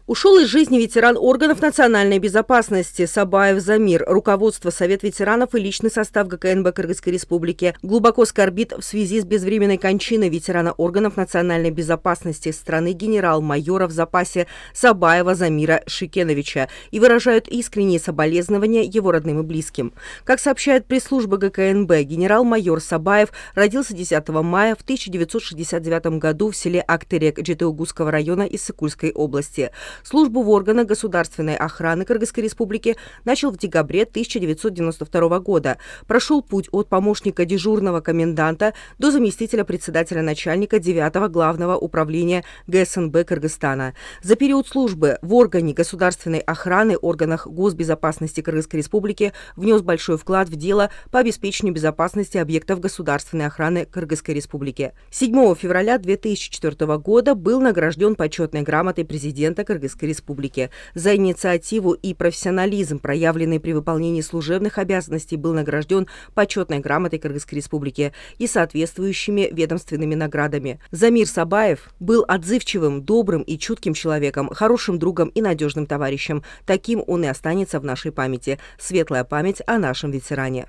Ушел из жизни ветеран органов национальной безопасности Сабаев Замир. Руководство, Совет ветеранов и личный состав ГКНБ Кыргызской Республики глубоко скорбит в связи с безвременной кончиной ветерана органов национальной безопасности страны генерал-майора в запасе Сабаева Замира Шикеновича и выражают искренние соболезнования его родным и близким. Как сообщает пресс-служба ГКНБ, генерал-майор Сабаев родился 10 мая в 1969 году в селе Актерек Жетеугузского района Иссыкульской области. Службу в органах государственной охраны Кыргызской Республики начал в декабре 1992 года. Прошел путь от помощника дежурного коменданта до заместителя председателя начальника 9-го главного управления ГСНБ Кыргызстана. За период службы в органе государственной охраны, органах госбезопасности Кыргызской Республики внес большой вклад в дело по обеспечению безопасности объектов государственной охраны Кыргызской Республики. 7 февраля 2004 года был награжден почетной грамотой президента Кыргызской Республики. За инициативу и профессионализм, проявленный при выполнении служебных обязанностей, был награжден почетной грамотой Кыргызской Республики и соответствующими ведомственными наградами. Замир Сабаев был отзывчивым, добрым и чутким человеком, хорошим другом и надежным товарищем. Таким он и останется в нашей памяти. Светлая память о нашем ветеране.